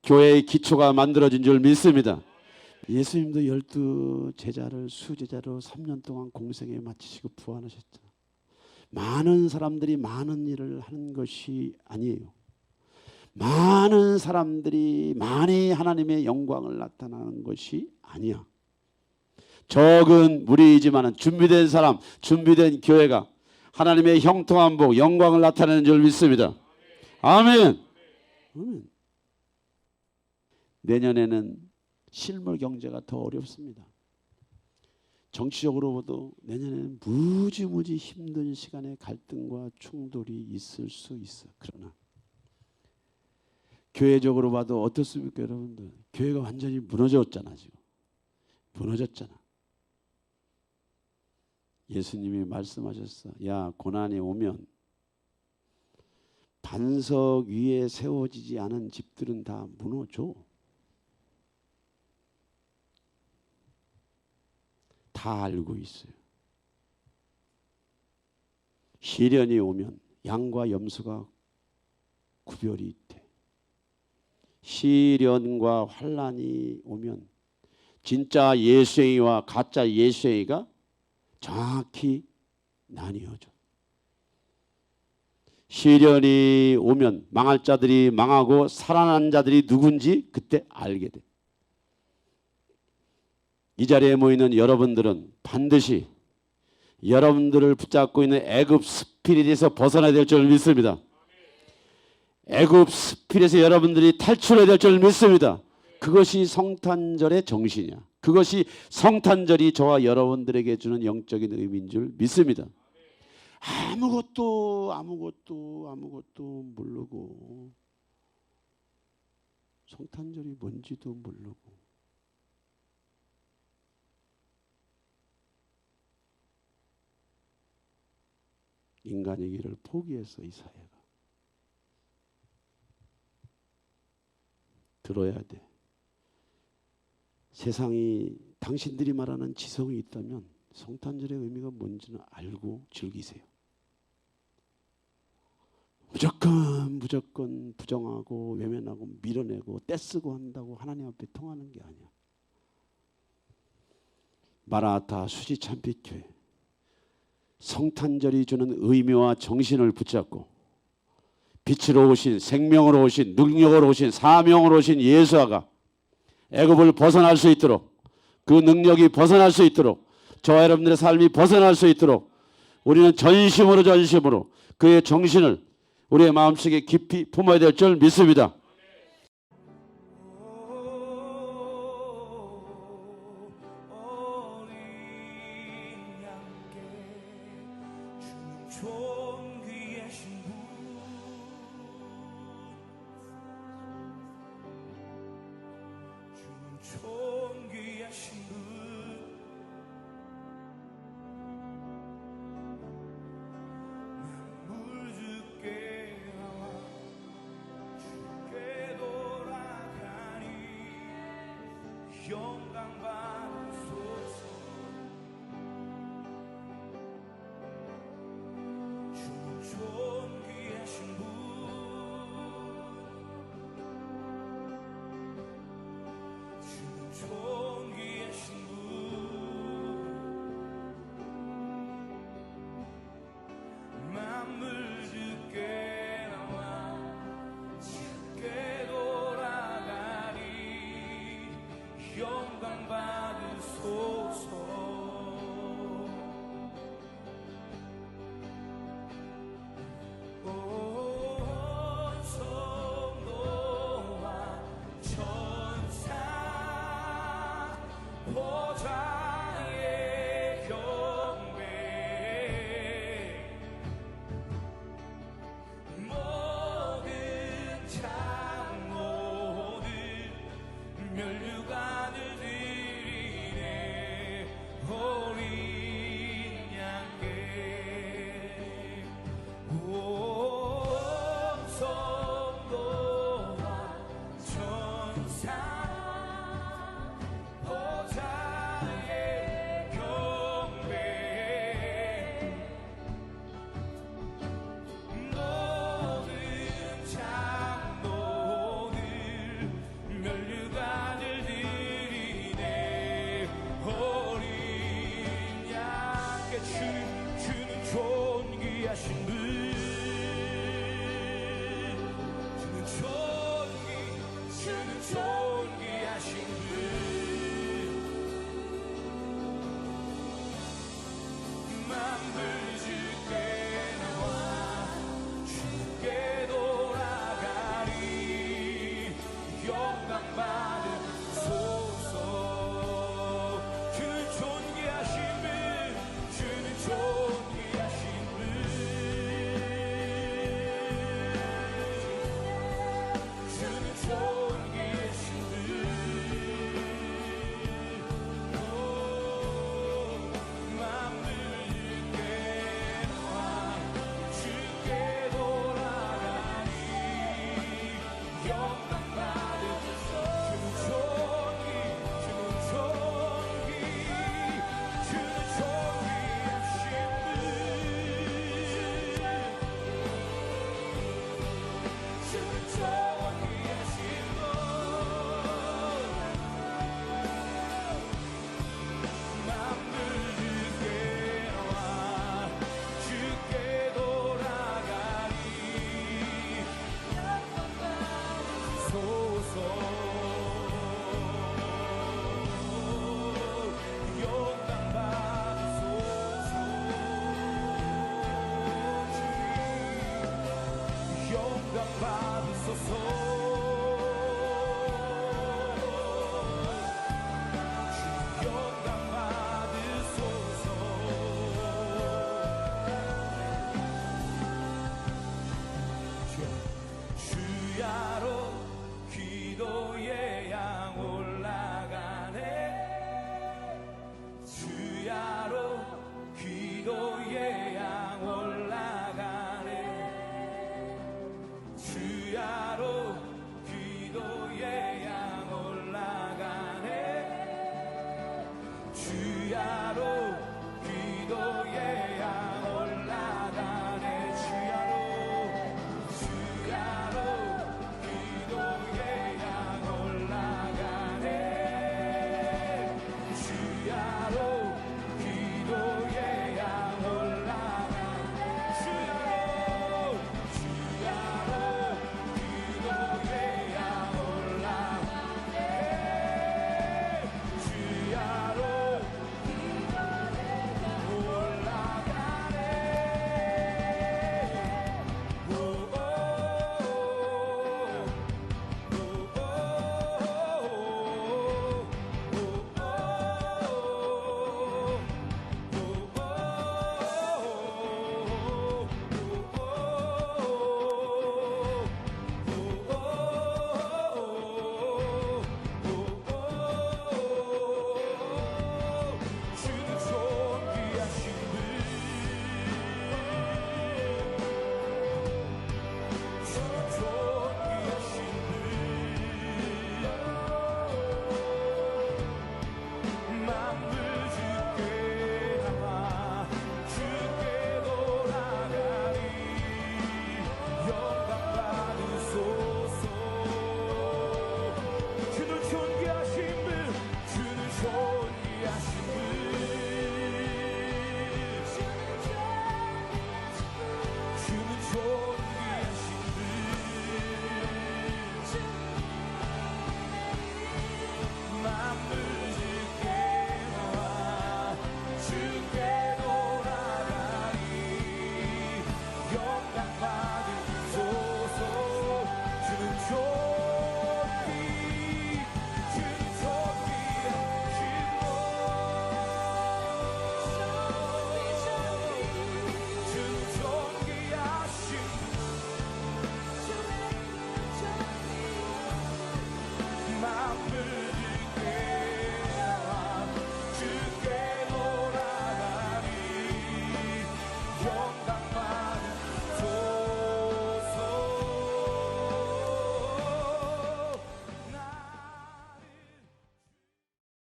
Speaker 2: 교회의 기초가 만들어진 줄 믿습니다. 예수님도 12제자를 수제자로 3년 동안 공생에 마치시고 부활하셨잖아요. 많은 사람들이 많은 일을 하는 것이 아니에요. 많은 사람들이 많이 하나님의 영광을 나타나는 것이 아니야. 적은 무리이지만 준비된 사람, 준비된 교회가 하나님의 형통한 복, 영광을 나타내는 줄 믿습니다. 아멘. 아멘. 내년에는 실물 경제가 더 어렵습니다. 정치적으로도 내년에는 무지무지 힘든 시간에 갈등과 충돌이 있을 수 있어. 그러나 교회적으로 봐도 어떻습니까, 여러분들? 교회가 완전히 무너졌잖아. 지금 무너졌잖아. 예수님이 말씀하셨어. 야, 고난이 오면 반석 위에 세워지지 않은 집들은 다 무너져. 다 알고 있어요. 시련이 오면 양과 염소가 구별이 있대. 시련과 환난이 오면 진짜 예수행위와 가짜 예수행위가 정확히 나뉘어져. 시련이 오면 망할 자들이 망하고 살아난 자들이 누군지 그때 알게 돼. 이 자리에 모이는 여러분들은 반드시 여러분들을 붙잡고 있는 애굽 스피릿에서 벗어나야 될 줄 믿습니다. 애굽 스피릿에서 여러분들이 탈출해야 될 줄 믿습니다. 그것이 성탄절의 정신이야. 그것이 성탄절이 저와 여러분들에게 주는 영적인 의미인 줄 믿습니다. 아무것도 모르고 성탄절이 뭔지도 모르고 인간의 길을 포기해서 이 사회가 들어야 돼. 세상이 당신들이 말하는 지성이 있다면 성탄절의 의미가 뭔지는 알고 즐기세요. 무조건 부정하고 외면하고 밀어내고 떼쓰고 한다고 하나님 앞에 통하는 게 아니야. 마라나타 수지 참빛교회 성탄절이 주는 의미와 정신을 붙잡고 빛으로 오신, 생명으로 오신, 능력으로 오신, 사명으로 오신 예수아가 애굽을 벗어날 수 있도록, 그 능력이 벗어날 수 있도록, 저와 여러분들의 삶이 벗어날 수 있도록 우리는 전심으로 그의 정신을 우리의 마음속에 깊이 품어야 될 줄 믿습니다.
Speaker 3: 영광 받으소서. 주는 존귀하신 분, 주는 존귀하신 분, 만물 주께 나와 주께 돌아가리. 영광 받으소서. 온 성도와 천사 보좌의 경배 모든 장로들 멸류관을 드리네. 어린 양께 온 성도와 천사 보좌의 경배 모든 장로들 멸류관을 드리네. 어린 양께 주는 존귀하신 분, 주는 존귀하신 분, 만물 주께 주 영광 받으소서. 주야로 기도의